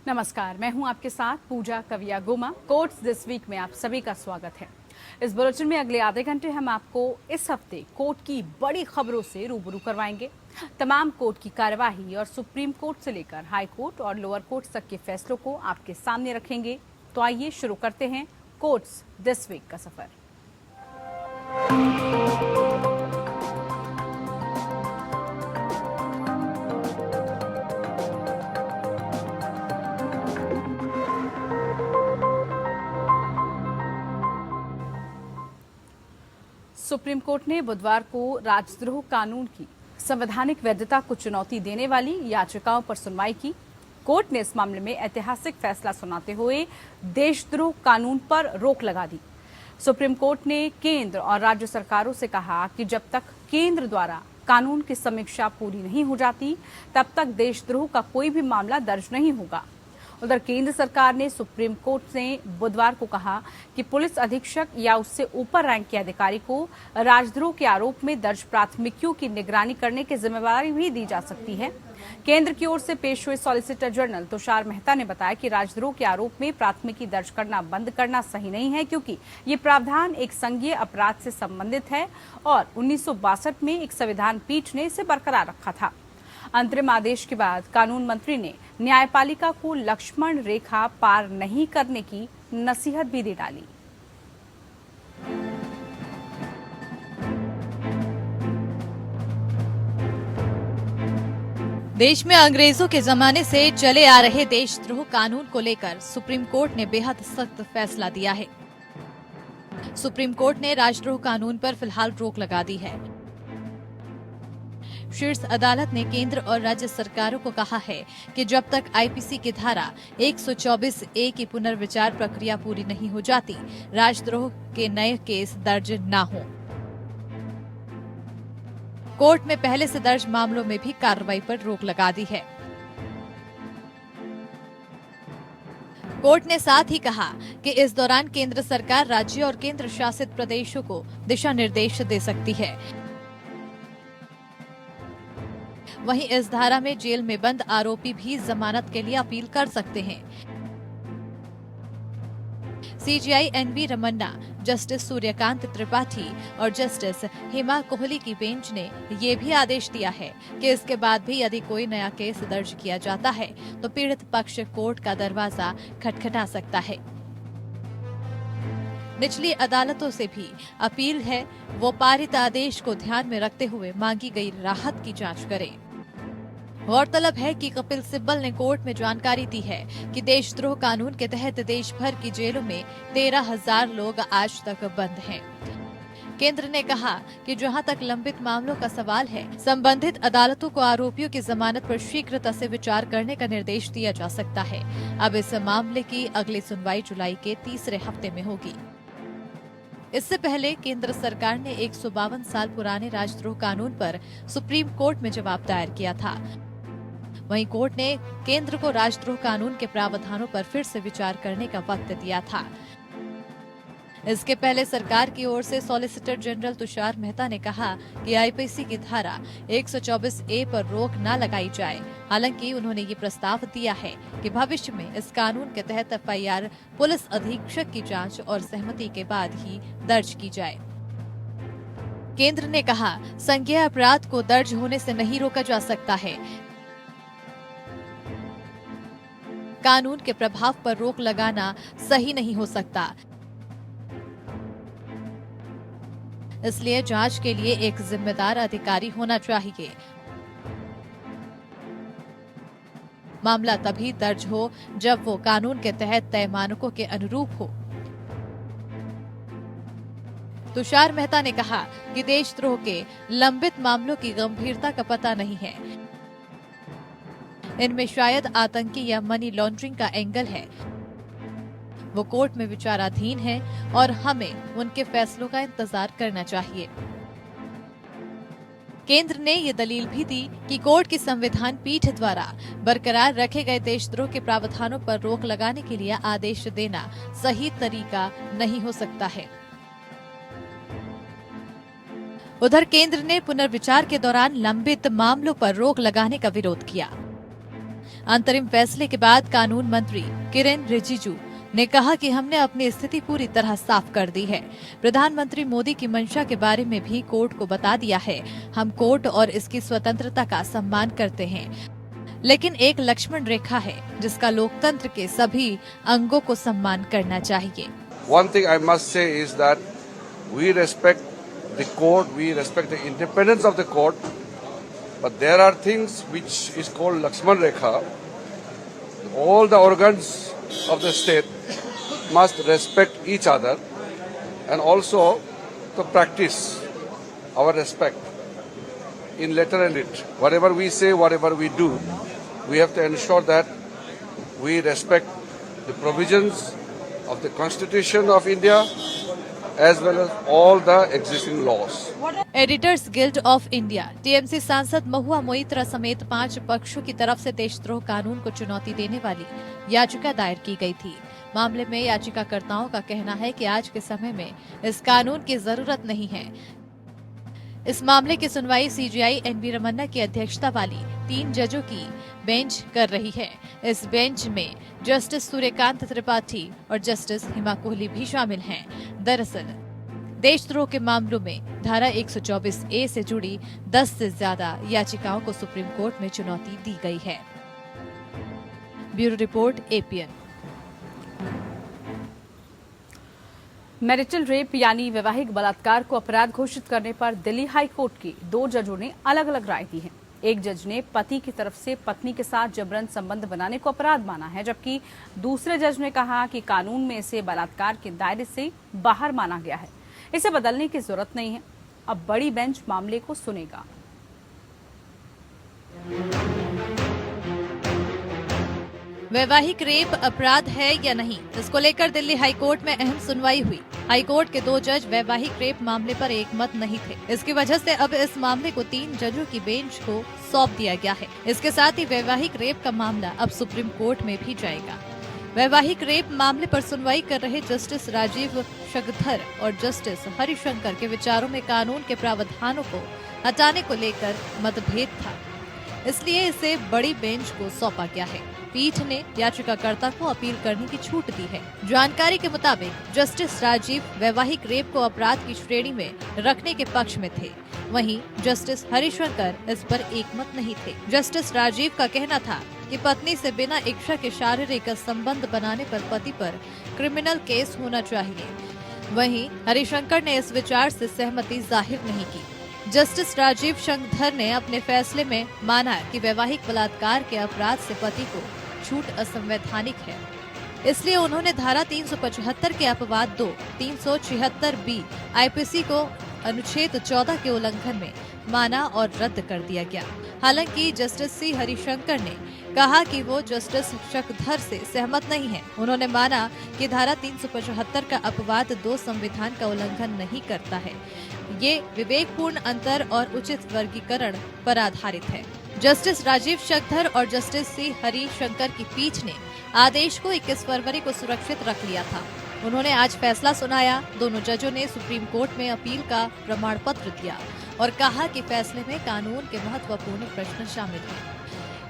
नमस्कार, मैं हूं आपके साथ Pooja Kaviya Goma. Courts this week में आप सभी का स्वागत है। इस बुलेटिन में अगले आधे घंटे हम आपको इस हफ्ते कोर्ट की बड़ी खबरों से रूबरू करवाएंगे। तमाम कोर्ट की कार्यवाही और सुप्रीम कोर्ट से लेकर हाई कोर्ट और लोअर कोर्ट तक के फैसलों को आपके सामने रखेंगे। तो आइए शुरू करते हैं कोर्ट्स दिस वीक का सफर। सुप्रीम कोर्ट ने बुधवार को राजद्रोह कानून की संवैधानिक वैधता को चुनौती देने वाली याचिकाओं पर सुनवाई की। कोर्ट ने इस मामले में ऐतिहासिक फैसला सुनाते हुए देशद्रोह कानून पर रोक लगा दी। सुप्रीम कोर्ट ने केंद्र और राज्य सरकारों से कहा कि जब तक केंद्र द्वारा कानून की समीक्षा पूरी नहीं हो जाती, तब तक देशद्रोह का कोई भी मामला दर्ज नहीं होगा। उधर केंद्र सरकार ने सुप्रीम कोर्ट से बुधवार को कहा कि पुलिस अधीक्षक या उससे ऊपर रैंक के अधिकारी को राजद्रोह के आरोप में दर्ज प्राथमिकियों की निगरानी करने की जिम्मेदारी भी दी जा सकती है। केंद्र की ओर से पेश हुए सॉलिसिटर जनरल तुषार मेहता ने बताया कि राजद्रोह के आरोप में प्राथमिकी दर्ज करना बंद करना सही नहीं है, क्योंकि ये प्रावधान एक संज्ञेय अपराध से संबंधित है और 1962 में एक संविधान पीठ ने इसे बरकरार रखा था। अंतरिम आदेश के बाद कानून मंत्री ने न्यायपालिका को लक्ष्मण रेखा पार नहीं करने की नसीहत भी दे डाली। देश में अंग्रेजों के जमाने से चले आ रहे देशद्रोह कानून को लेकर सुप्रीम कोर्ट ने बेहद सख्त फैसला दिया है। सुप्रीम कोर्ट ने राजद्रोह कानून पर फिलहाल रोक लगा दी है। शीर्ष अदालत ने केंद्र और राज्य सरकारों को कहा है कि जब तक आईपीसी की धारा 124A की पुनर्विचार प्रक्रिया पूरी नहीं हो जाती, राजद्रोह के नए केस दर्ज न हो। कोर्ट में पहले से दर्ज मामलों में भी कार्रवाई पर रोक लगा दी है। कोर्ट ने साथ ही कहा कि इस दौरान केंद्र सरकार राज्य और केंद्र शासित प्रदेशों को दिशा निर्देश दे सकती है। वहीं इस धारा में जेल में बंद आरोपी भी जमानत के लिए अपील कर सकते हैं। CJI NV Ramana, justice Suryakant Tripathi और जस्टिस हेमा कोहली की बेंच ने ये भी आदेश दिया है कि इसके बाद भी यदि कोई नया केस दर्ज किया जाता है तो पीड़ित पक्ष कोर्ट का दरवाजा खटखटा सकता है। निचली अदालतों से भी अपील है वो पारित आदेश को ध्यान में रखते हुए मांगी गई राहत की जांच करें। गौरतलब है कि कपिल सिब्बल ने कोर्ट में जानकारी दी है कि देशद्रोह कानून के तहत देश भर की जेलों में 13,000 लोग आज तक बंद हैं। केंद्र ने कहा कि जहां तक लंबित मामलों का सवाल है, संबंधित अदालतों को आरोपियों की जमानत पर शीघ्रता से विचार करने का निर्देश दिया जा सकता है। अब इस मामले की अगली सुनवाई जुलाई के तीसरे हफ्ते में होगी। इससे पहले केंद्र सरकार ने 152 साल पुराने राजद्रोह कानून पर सुप्रीम कोर्ट में जवाब दायर किया था। वहीं कोर्ट ने केंद्र को राजद्रोह कानून के प्रावधानों पर फिर से विचार करने का वक्त दिया था। इसके पहले सरकार की ओर से सॉलिसिटर जनरल तुषार मेहता ने कहा कि आईपीसी की धारा 124A पर रोक न लगाई जाए। हालांकि उन्होंने ये प्रस्ताव दिया है कि भविष्य में इस कानून के तहत एफआईआर पुलिस अधीक्षक की जांच और सहमति के बाद ही दर्ज की जाए। केंद्र ने कहा, संज्ञेय अपराध को दर्ज होने से नहीं रोका जा सकता है। कानून के प्रभाव पर रोक लगाना सही नहीं हो सकता, इसलिए जांच के लिए एक जिम्मेदार अधिकारी होना चाहिए। मामला तभी दर्ज हो जब वो कानून के तहत तय मानकों के अनुरूप हो। तुषार मेहता ने कहा कि देशद्रोह के लंबित मामलों की गंभीरता का पता नहीं है। इनमें शायद आतंकी या मनी लॉन्ड्रिंग का एंगल है। वो कोर्ट में विचाराधीन है और हमें उनके फैसलों का इंतजार करना चाहिए। केंद्र ने ये दलील भी दी कि कोर्ट की संविधान पीठ द्वारा बरकरार रखे गए देशद्रोह के प्रावधानों पर रोक लगाने के लिए आदेश देना सही तरीका नहीं हो सकता है। उधर केंद्र ने पुनर्विचार के दौरान लंबित मामलों पर रोक लगाने का विरोध किया। अंतरिम फैसले के बाद कानून मंत्री किरेन रिजिजू ने कहा कि हमने अपनी स्थिति पूरी तरह साफ कर दी है। प्रधानमंत्री मोदी की मंशा के बारे में भी कोर्ट को बता दिया है। हम कोर्ट और इसकी स्वतंत्रता का सम्मान करते हैं, लेकिन एक लक्ष्मण रेखा है जिसका लोकतंत्र के सभी अंगों को सम्मान करना चाहिए। One thing I must say is that we respect the court, we respect the independence of the court, but there are things which is called Lakshman Rekha. All the organs of the state must respect each other and also to practice our respect in letter and writ. Whatever we say, whatever we do, we have to ensure that we respect the provisions of the Constitution of India as well as all the existing laws. Editors guild of India TMC सांसद महुआ मोइत्रा समेत 5 पक्षों की तरफ से देशद्रोह कानून को चुनौती देने वाली याचिका दायर की गई थी। मामले में याचिकाकर्ताओं का कहना है कि आज के समय में इस कानून की जरूरत नहीं है। इस मामले की सुनवाई सीजेआई एनवी रमन्ना की अध्यक्षता वाली 3 जजों की बेंच कर रही है। इस बेंच में जस्टिस सूर्यकांत त्रिपाठी और जस्टिस हिमा कोहली भी शामिल हैं। दरअसल देशद्रोह के मामलों में धारा 124A से जुड़ी 10 से ज्यादा याचिकाओं को सुप्रीम कोर्ट में चुनौती दी गई है। Bureau report APN. Marital rape यानी वैवाहिक बलात्कार को अपराध घोषित करने पर दिल्ली हाई कोर्ट की 2 जजों ने अलग अलग राय दी है। एक जज ने पति की तरफ से पत्नी के साथ जबरन संबंध बनाने को अपराध माना है, जबकि दूसरे जज ने कहा कि कानून में इसे बलात्कार के दायरे से बाहर माना गया है, इसे बदलने की जरूरत नहीं है। अब बड़ी बेंच मामले को सुनेगा। वैवाहिक रेप अपराध है या नहीं, इसको लेकर दिल्ली हाईकोर्ट में अहम सुनवाई हुई। हाईकोर्ट के 2 जज वैवाहिक रेप मामले पर एकमत नहीं थे। इसकी वजह से अब इस मामले को 3 जजों की बेंच को सौंप दिया गया है। इसके साथ ही वैवाहिक रेप का मामला अब सुप्रीम कोर्ट में भी जाएगा। वैवाहिक रेप मामले पर सुनवाई कर रहे जस्टिस राजीव शगधर और जस्टिस हरिशंकर के विचारों में कानून के प्रावधानों को हटाने को लेकर मतभेद था, इसलिए इसे बड़ी बेंच को सौंपा गया है। पीठ ने याचिकाकर्ता को अपील करने की छूट दी है। जानकारी के मुताबिक जस्टिस राजीव वैवाहिक रेप को अपराध की श्रेणी में रखने के पक्ष में थे, वहीं जस्टिस हरिशंकर इस पर एकमत नहीं थे। जस्टिस राजीव का कहना था कि पत्नी से बिना इच्छा के शारीरिक संबंध बनाने पर पति पर क्रिमिनल केस होना चाहिए। वहीं हरिशंकर ने इस विचार से सहमति जाहिर नहीं की। जस्टिस राजीव शंकधर ने अपने फैसले में माना कि वैवाहिक बलात्कार के अपराध से पति को छूट असंवैधानिक है, इसलिए उन्होंने धारा 375 के अपवाद 2, 376B आईपीसी को अनुच्छेद 14 के उल्लंघन में माना और रद्द कर दिया गया। हालांकि जस्टिस सी हरिशंकर ने कहा कि वो जस्टिस शंकधर से सहमत नहीं है। उन्होंने माना कि धारा 375 का अपवाद 2 संविधान का उल्लंघन नहीं करता है। ये विवेकपूर्ण अंतर और उचित वर्गीकरण पर आधारित है। जस्टिस राजीव शंकधर और जस्टिस सी हरिशंकर की पीठ ने आदेश को 21 फरवरी को सुरक्षित रख लिया था। उन्होंने आज फैसला सुनाया। दोनों जजों ने सुप्रीम कोर्ट में अपील का प्रमाण पत्र दिया और कहा कि फैसले में कानून के महत्वपूर्ण प्रश्न शामिल हैं।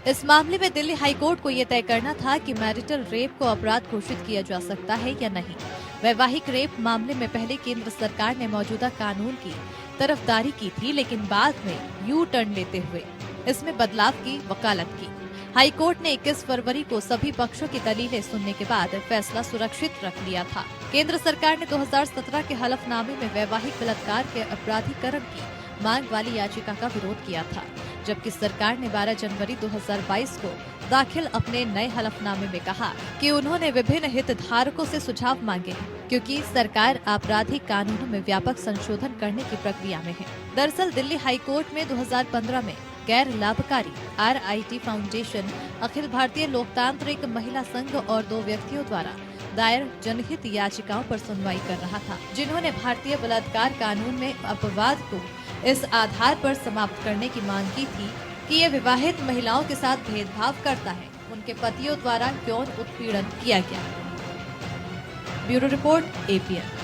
इस मामले में दिल्ली हाईकोर्ट को ये तय करना था कि मैरिटल रेप को अपराध घोषित किया जा सकता है या नहीं। वैवाहिक रेप मामले में पहले केंद्र सरकार ने मौजूदा कानून की तरफदारी की थी, लेकिन बाद में यू टर्न लेते हुए इसमें बदलाव की वकालत की। हाईकोर्ट ने 21 फरवरी को सभी पक्षों की दलीलें सुनने के बाद फैसला सुरक्षित रख लिया था। केंद्र सरकार ने 2017 के हलफनामे में वैवाहिक बलात्कार के अपराधीकरण की मांग वाली याचिका का विरोध किया था, जबकि सरकार ने 12 जनवरी 2022 को दाखिल अपने नए हलफनामे में कहा कि उन्होंने विभिन्न हितधारकों से सुझाव मांगे हैं, क्योंकि सरकार आपराधिक कानूनों में व्यापक संशोधन करने की प्रक्रिया में है। दरअसल दिल्ली हाईकोर्ट में 2015 में गैर लाभकारी RIT फाउंडेशन, अखिल भारतीय लोकतांत्रिक महिला संघ और 2 व्यक्तियों द्वारा दायर जनहित याचिकाओं पर सुनवाई कर रहा था, जिन्होंने भारतीय बलात्कार कानून में अपवाद को इस आधार पर समाप्त करने की मांग की थी कि ये विवाहित महिलाओं के साथ भेदभाव करता है, उनके पतियों द्वारा यौन उत्पीड़न किया गया। Bureau report, APN.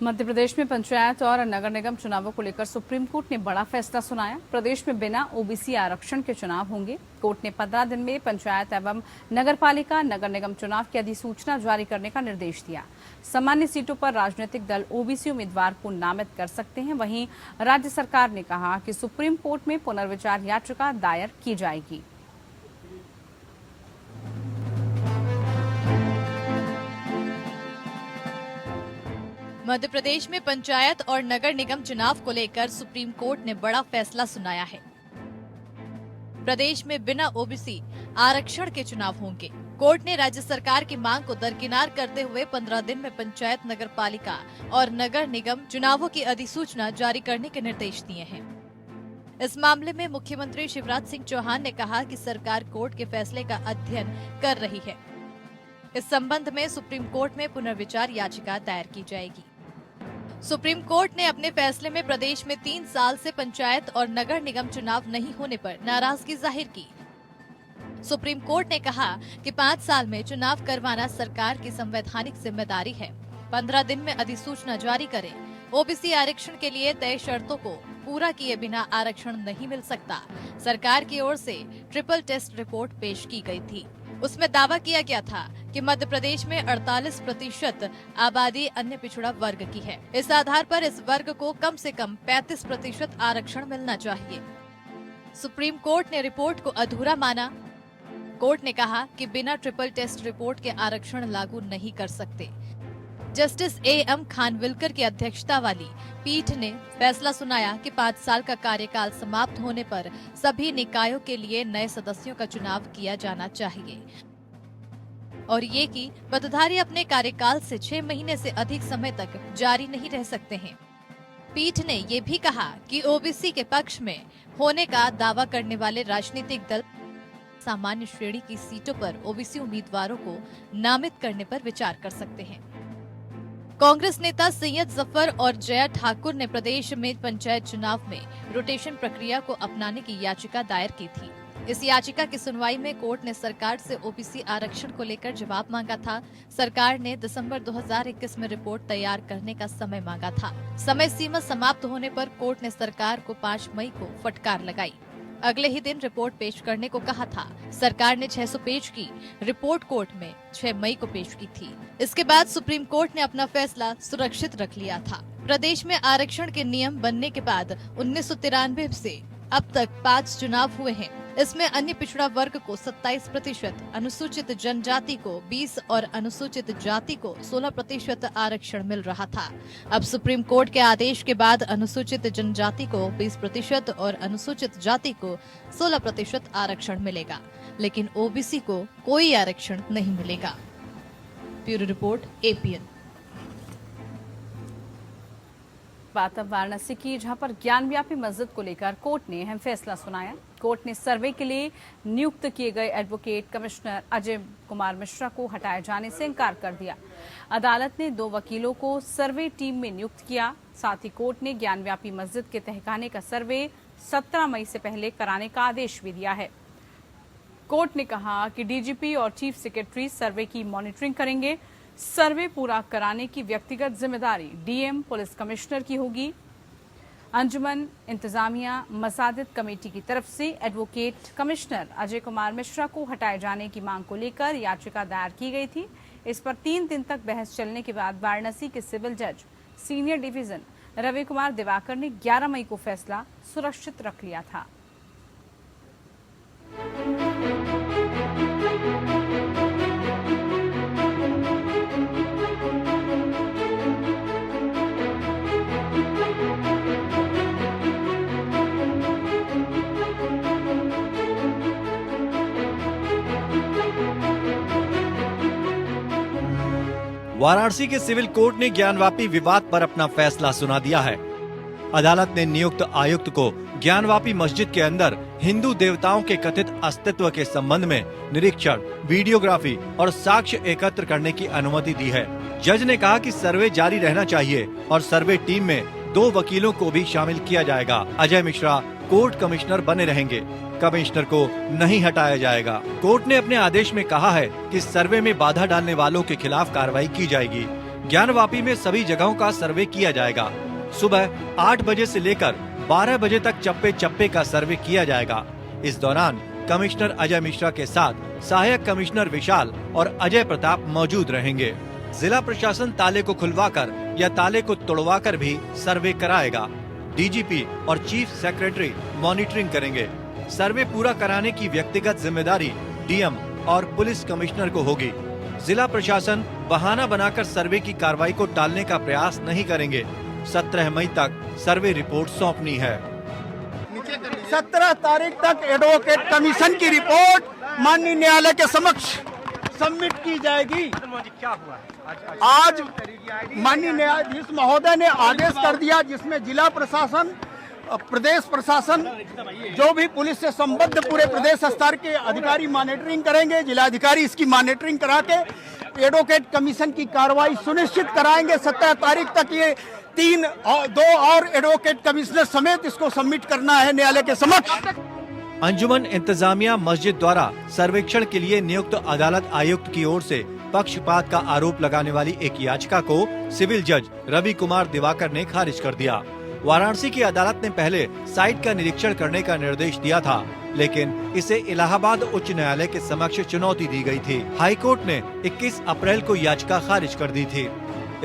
Madhya Pradesh में पंचायत और नगर निगम चुनावों को लेकर सुप्रीम कोर्ट ने बड़ा फैसला सुनाया। प्रदेश में बिना ओबीसी आरक्षण के चुनाव होंगे। कोर्ट ने 15 दिन में पंचायत एवं नगरपालिका नगर निगम चुनाव की अधिसूचना जारी करने का निर्देश दिया। सामान्य सीटों पर राजनीतिक दल ओबीसी उम्मीदवार को नामित कर सकते हैं। वहीं राज्य सरकार ने कहा कि सुप्रीम कोर्ट में पुनर्विचार याचिका दायर की जाएगी। मध्य प्रदेश में पंचायत और नगर निगम चुनाव को लेकर सुप्रीम कोर्ट ने बड़ा फैसला सुनाया है। प्रदेश में बिना ओबीसी आरक्षण के चुनाव होंगे। कोर्ट ने राज्य सरकार की मांग को दरकिनार करते हुए 15 दिन में पंचायत, नगर पालिका और नगर निगम चुनावों की अधिसूचना जारी करने के निर्देश दिए हैं। इस मामले में मुख्यमंत्री शिवराज सिंह चौहान ने कहा कि सरकार कोर्ट के फैसले का अध्ययन कर रही है। इस संबंध में सुप्रीम कोर्ट में पुनर्विचार याचिका दायर की जाएगी। सुप्रीम कोर्ट ने अपने फैसले में प्रदेश में 3 साल से पंचायत और नगर निगम चुनाव नहीं होने पर नाराजगी जाहिर की। सुप्रीम कोर्ट ने कहा कि 5 साल में चुनाव करवाना सरकार की संवैधानिक जिम्मेदारी है। 15 दिन में अधिसूचना जारी करें। ओबीसी आरक्षण के लिए तय शर्तों को पूरा किए बिना आरक्षण नहीं मिल सकता। सरकार की ओर से ट्रिपल टेस्ट रिपोर्ट पेश की गई थी। उसमें दावा किया गया था कि मध्य प्रदेश में 48% आबादी अन्य पिछड़ा वर्ग की है। इस आधार पर इस वर्ग को कम से कम 35% आरक्षण मिलना चाहिए। सुप्रीम कोर्ट ने रिपोर्ट को अधूरा माना। कोर्ट ने कहा कि बिना ट्रिपल टेस्ट रिपोर्ट के आरक्षण लागू नहीं कर सकते। जस्टिस एएम खानविलकर की अध्यक्षता वाली पीठ ने फैसला सुनाया कि 5 साल का कार्यकाल समाप्त होने पर सभी निकायों के लिए नए सदस्यों का चुनाव किया जाना चाहिए और ये कि पदधारी अपने कार्यकाल से 6 महीने से अधिक समय तक जारी नहीं रह सकते हैं। पीठ ने ये भी कहा कि ओबीसी के पक्ष में होने का दावा करने वाले राजनीतिक दल सामान्य श्रेणी की सीटों पर ओबीसी उम्मीदवारों को नामित करने पर विचार कर सकते हैं। कांग्रेस नेता सैयद जफर और जया ठाकुर ने प्रदेश में पंचायत चुनाव में रोटेशन प्रक्रिया को अपनाने की याचिका दायर की थी। इस याचिका की सुनवाई में कोर्ट ने सरकार से ओबीसी आरक्षण को लेकर जवाब मांगा था। सरकार ने दिसंबर 2021 में रिपोर्ट तैयार करने का समय मांगा था। समय सीमा समाप्त होने पर कोर्ट ने सरकार को 5 मई को फटकार लगाई। अगले ही दिन रिपोर्ट पेश करने को कहा था। सरकार ने 600 पेज की रिपोर्ट कोर्ट में 6 मई को पेश की थी। इसके बाद सुप्रीम कोर्ट ने अपना फैसला सुरक्षित रख लिया था। प्रदेश में आरक्षण के नियम बनने के बाद 1993 से अब तक 5 चुनाव हुए हैं। इसमें अन्य पिछड़ा वर्ग को 27%, अनुसूचित जनजाति को 20 और अनुसूचित जाति को 16% आरक्षण मिल रहा था। अब सुप्रीम कोर्ट के आदेश के बाद अनुसूचित जनजाति को 20% और अनुसूचित जाति को 16% आरक्षण मिलेगा, लेकिन ओबीसी को कोई आरक्षण नहीं मिलेगा। Bureau report, APN. बात अब वाराणसी की, जहां पर ज्ञानव्यापी मस्जिद को लेकर कोर्ट ने अहम फैसला सुनाया। कोर्ट ने सर्वे के लिए नियुक्त किए गए एडवोकेट कमिश्नर अजय कुमार मिश्रा को हटाए जाने से इनकार कर दिया। अदालत ने 2 वकीलों को सर्वे टीम में नियुक्त किया। साथ ही कोर्ट ने ज्ञानव्यापी मस्जिद के तहखाने का सर्वे 17 मई से पहले कराने का आदेश भी दिया है। कोर्ट ने कहा कि डीजीपी और चीफ सेक्रेटरी सर्वे की मॉनिटरिंग करेंगे। सर्वे पूरा कराने की व्यक्तिगत जिम्मेदारी डीएम, पुलिस कमिश्नर की होगी। अंजुमन इंतजामिया मसाजिद कमेटी की तरफ से एडवोकेट कमिश्नर अजय कुमार मिश्रा को हटाए जाने की मांग को लेकर याचिका दायर की गई थी। इस पर 3 दिन तक बहस चलने के बाद वाराणसी के सिविल जज सीनियर डिवीजन रवि कुमार दिवाकर ने 11 मई को फैसला सुरक्षित रख लिया था। वाराणसी के सिविल कोर्ट ने ज्ञानवापी विवाद पर अपना फैसला सुना दिया है। अदालत ने नियुक्त आयुक्त को ज्ञानवापी मस्जिद के अंदर हिंदू देवताओं के कथित अस्तित्व के संबंध में निरीक्षण, वीडियोग्राफी और साक्ष्य एकत्र करने की अनुमति दी है। जज ने कहा कि सर्वे जारी रहना चाहिए और सर्वे टीम में 2 वकीलों को भी शामिल किया जाएगा। अजय मिश्रा कोर्ट कमिश्नर बने रहेंगे, कमिश्नर को नहीं हटाया जाएगा। कोर्ट ने अपने आदेश में कहा है कि सर्वे में बाधा डालने वालों के खिलाफ कार्रवाई की जाएगी। ज्ञानवापी में सभी जगहों का सर्वे किया जाएगा। सुबह 8 बजे से लेकर 12 बजे तक चप्पे चप्पे का सर्वे किया जाएगा। इस दौरान कमिश्नर अजय मिश्रा के साथ सहायक कमिश्नर विशाल और अजय प्रताप मौजूद रहेंगे। जिला प्रशासन ताले को खुलवाकर या ताले को तोड़वाकर भी सर्वे कराएगा। डीजीपी और चीफ सेक्रेटरी मॉनिटरिंग करेंगे। सर्वे पूरा कराने की व्यक्तिगत जिम्मेदारी डीएम और पुलिस कमिश्नर को होगी। जिला प्रशासन बहाना बनाकर सर्वे की कार्रवाई को टालने का प्रयास नहीं करेंगे। 17 मई तक सर्वे रिपोर्ट सौंपनी है। 17 तारीख तक एडवोकेट कमीशन की रिपोर्ट माननीय न्यायालय के समक्ष सबमिट की जाएगी। आज माननीय न्यायाधीश महोदय ने आदेश कर दिया, जिसमें जिला प्रशासन, प्रदेश प्रशासन, जो भी पुलिस से संबद्ध पूरे प्रदेश स्तर के अधिकारी मॉनिटरिंग करेंगे। जिलाधिकारी इसकी मॉनिटरिंग करा के एडवोकेट कमीशन की कार्रवाई सुनिश्चित कराएंगे। 17 तारीख तक ये 2 और एडवोकेट कमिश्नर समेत इसको सबमिट करना है न्यायालय के समक्ष। अंजुमन इंतजामिया मस्जिद द्वारा सर्वेक्षण के लिए नियुक्त अदालत आयुक्त की ओर से पक्षपात का आरोप लगाने वाली एक याचिका को सिविल जज रवि कुमार दिवाकर ने खारिज कर दिया। वाराणसी की अदालत ने पहले साइट का निरीक्षण करने का निर्देश दिया था, लेकिन इसे इलाहाबाद उच्च न्यायालय के समक्ष चुनौती दी गई थी। हाई कोर्ट ने 21 अप्रैल को याचिका खारिज कर दी थी।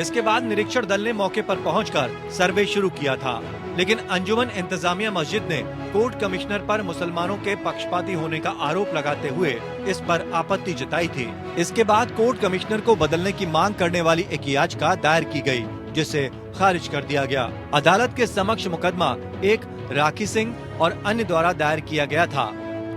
इसके बाद निरीक्षण दल ने मौके पर पहुंचकर सर्वे शुरू किया था, लेकिन अंजुमन इंतजामिया मस्जिद ने कोर्ट कमिश्नर पर मुसलमानों के पक्षपाती होने का आरोप लगाते हुए इस पर आपत्ति जताई थी। इसके बाद कोर्ट कमिश्नर को बदलने की मांग करने वाली एक याचिका दायर की गई, जिसे खारिज कर दिया गया। अदालत के समक्ष मुकदमा एक राखी सिंह और अन्य द्वारा दायर किया गया था,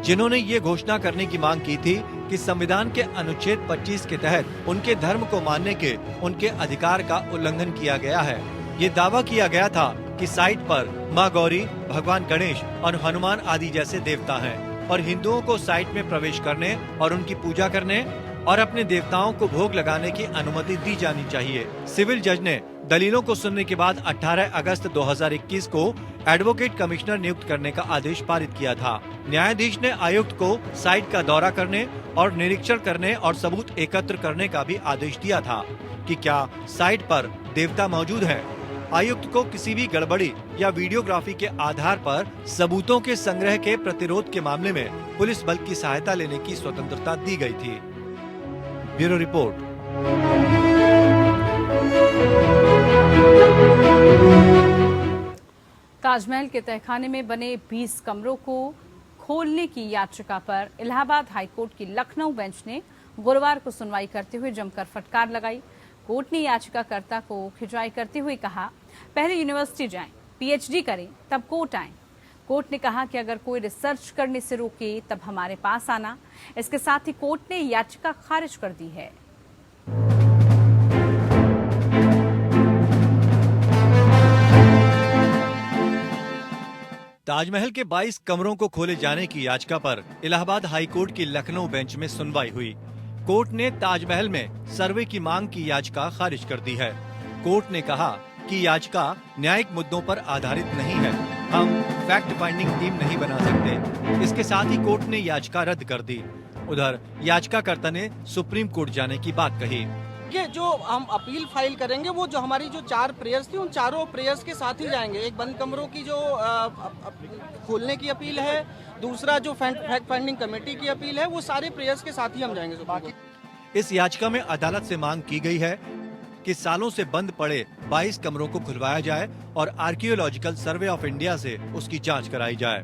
जिन्होंने ये घोषणा करने की मांग की थी कि संविधान के अनुच्छेद 25 के तहत उनके धर्म को मानने के उनके अधिकार का उल्लंघन किया गया है। ये दावा किया गया था कि साइट पर मां गौरी, भगवान गणेश और हनुमान आदि जैसे देवता हैं और हिंदुओं को साइट में प्रवेश करने और उनकी पूजा करने और अपने देवताओं को भोग लगाने की अनुमति दी जानी चाहिए। सिविल जज ने दलीलों को सुनने के बाद 18 अगस्त 2021 को एडवोकेट कमिश्नर नियुक्त करने का आदेश पारित किया था। न्यायाधीश ने आयुक्त को साइट का दौरा करने और निरीक्षण करने और सबूत एकत्र करने का भी आदेश दिया था कि क्या साइट पर देवता मौजूद है। आयुक्त को किसी भी गड़बड़ी या वीडियोग्राफी के आधार पर सबूतों के संग्रह के प्रतिरोध के मामले में पुलिस बल की सहायता लेने की स्वतंत्रता दी गई थी। Bureau report. ताजमहल के तहखाने में बने 20 कमरों को खोलने की याचिका पर इलाहाबाद हाईकोर्ट की लखनऊ बेंच ने गुरुवार को सुनवाई करते हुए जमकर फटकार लगाई। कोर्ट ने याचिकाकर्ता को खिंचाई करते हुए कहा, पहले यूनिवर्सिटी जाएं, पीएचडी करें, तब कोर्ट आएं। कोर्ट ने कहा कि अगर कोई रिसर्च करने से रोके तब हमारे पास आना। इसके साथ ही कोर्ट ने याचिका खारिज कर दी है। ताजमहल के 22 कमरों को खोले जाने की याचिका पर इलाहाबाद हाईकोर्ट की लखनऊ बेंच में सुनवाई हुई। कोर्ट ने ताजमहल में सर्वे की मांग की याचिका खारिज कर दी है। कोर्ट ने कहा कि याचिका न्यायिक मुद्दों पर आधारित नहीं है, हम फैक्ट फाइंडिंग टीम नहीं बना सकते। इसके साथ ही कोर्ट ने याचिका रद्द कर दी। उधर याचिकाकर्ता ने सुप्रीम कोर्ट जाने की बात कही। ये जो हम अपील फाइल करेंगे वो जो हमारी जो 4 प्रेयर्स थी उन चारों प्रेयर्स के साथ ही जाएंगे। एक बंद कमरों की जो खोलने की अपील है, दूसरा जो फैक्ट फाइंडिंग कमेटी की अपील है, वो सारे प्रेयर्स के साथ ही हम जाएंगे। इस याचिका में अदालत से मांग की गई है कि सालों से बंद पड़े 22 कमरों को खुलवाया जाए और आर्कियोलॉजिकल सर्वे ऑफ इंडिया से उसकी जांच कराई जाए।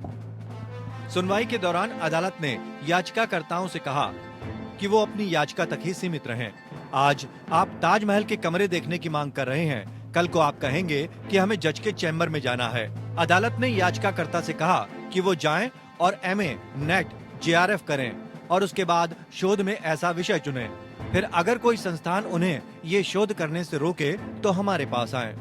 सुनवाई के दौरान अदालत ने याचिकाकर्ताओं से कहा कि वो अपनी याचिका तक ही सीमित रहें। आज आप ताजमहल के कमरे देखने की मांग कर रहे हैं, कल को आप कहेंगे कि हमें जज के चैम्बर में जाना है। अदालत ने याचिकाकर्ता से कहा कि वो जाएं और एमए, नेट, जेआरएफ करें और उसके बाद शोध में ऐसा विषय चुनें। फिर अगर कोई संस्थान उन्हें ये शोध करने से रोके तो हमारे पास आएं।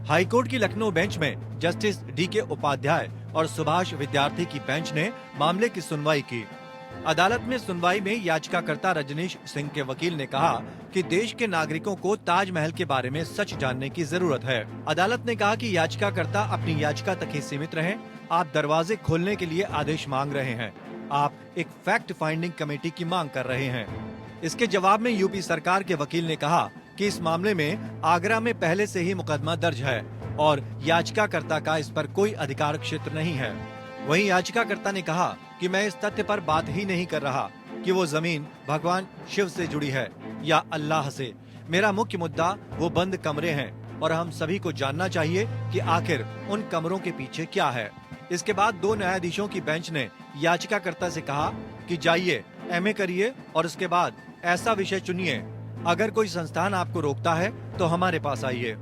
हाईकोर्ट की लखनऊ बेंच में जस्टिस डी के उपाध्याय और सुभाष विद्यार्थी की बेंच ने मामले की सुनवाई की। अदालत में सुनवाई में याचिकाकर्ता रजनीश सिंह के वकील ने कहा कि देश के नागरिकों को ताजमहल के बारे में सच जानने की जरूरत है। अदालत ने कहा कि याचिकाकर्ता अपनी याचिका तक ही सीमित रहें। आप दरवाजे खोलने के लिए आदेश मांग रहे हैं। आप एक फैक्ट फाइंडिंग कमेटी की मांग कर रहे हैं। इसके जवाब में यूपी सरकार के वकील ने कहा कि इस मामले में आगरा में पहले से ही मुकदमा दर्ज है और याचिकाकर्ता का इस पर कोई अधिकार क्षेत्र नहीं है। वहीं याचिकाकर्ता ने कहा कि मैं इस तथ्य पर बात ही नहीं कर रहा कि वो जमीन भगवान शिव से जुड़ी है या अल्लाह से। मेरा मुख्य मुद्दा वो बंद कमरे हैं और हम सभी को जानना चाहिए कि आखिर उन कमरों के पीछे क्या है। इसके बाद 2 न्यायाधीशों की बेंच ने याचिकाकर्ता से कहा कि जाइए एमए करिए और उसके बाद ऐसा विषय चुनिए। अगर कोई संस्थान आपको रोकता है तो हमारे पास आइए।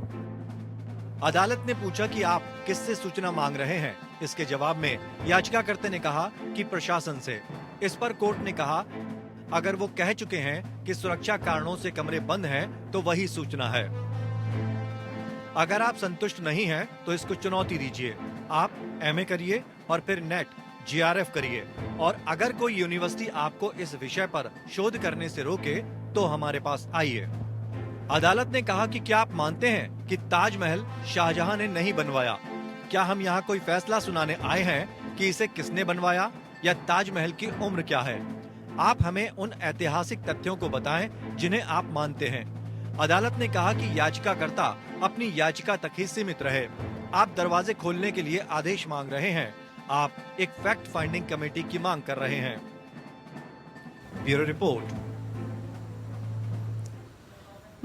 अदालत ने पूछा कि आप किससे सूचना मांग रहे हैं। इसके जवाब में याचिकाकर्ता ने कहा कि प्रशासन से। इस पर कोर्ट ने कहा अगर वो कह चुके हैं कि सुरक्षा कारणों से कमरे बंद हैं तो वही सूचना है। अगर आप संतुष्ट नहीं हैं तो इसको चुनौती दीजिए। आप एमए करिए और फिर नेट जीआरएफ करिए और अगर कोई यूनिवर्सिटी आपको इस विषय पर शोध करने से रोके तो हमारे पास आइए। अदालत ने कहा कि क्या आप मानते हैं कि ताजमहल शाहजहां ने नहीं बनवाया? क्या हम यहाँ कोई फैसला सुनाने आए हैं कि इसे किसने बनवाया या ताजमहल की उम्र क्या है? आप हमें उन ऐतिहासिक तथ्यों को बताएं जिन्हें आप मानते हैं। अदालत ने कहा कि याचिकाकर्ता अपनी याचिका तक ही सीमित रहे। आप दरवाजे खोलने के लिए आदेश मांग रहे हैं। आप एक फैक्ट फाइंडिंग कमेटी की मांग कर रहे हैं। Bureau report.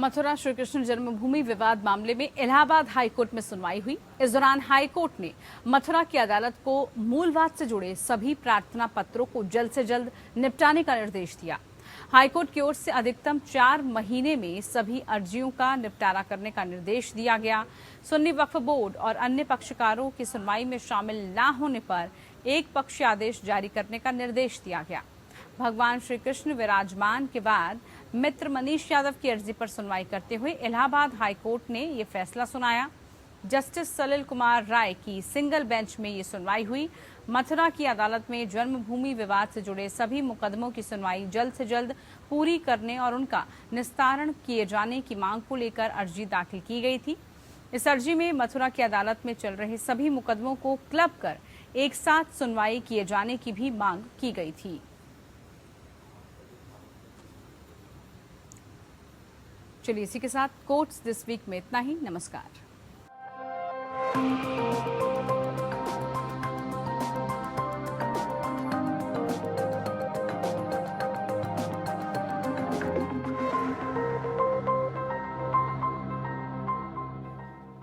मथुरा श्री कृष्ण जन्मभूमि विवाद मामले में इलाहाबाद हाईकोर्ट में सुनवाई हुई। इस दौरान हाईकोर्ट ने मथुरा की अदालत को मूलवाद से जुड़े सभी प्रार्थना पत्रों को जल्द से जल्द निपटाने का निर्देश दिया। हाईकोर्ट की ओर से अधिकतम 4 महीने में सभी अर्जियों का निपटारा करने का निर्देश दिया गया। सुन्नी वक्फ बोर्ड और अन्य पक्षकारों की सुनवाई में शामिल न होने पर एक पक्षीय आदेश जारी करने का निर्देश दिया गया। भगवान श्री कृष्ण विराजमान के बाद मित्र मनीष यादव की अर्जी पर सुनवाई करते हुए इलाहाबाद हाईकोर्ट ने ये फैसला सुनाया। जस्टिस सलिल कुमार राय की सिंगल बेंच में ये सुनवाई हुई। मथुरा की अदालत में जन्मभूमि विवाद से जुड़े सभी मुकदमों की सुनवाई जल्द से जल्द पूरी करने और उनका निस्तारण किए जाने की मांग को लेकर अर्जी दाखिल की गई थी। इस अर्जी में मथुरा की अदालत में चल रहे सभी मुकदमों को क्लब कर एक साथ सुनवाई किए जाने की भी मांग की गई थी। चलिए इसी के साथ कोर्ट्स दिस वीक में इतना ही। नमस्कार।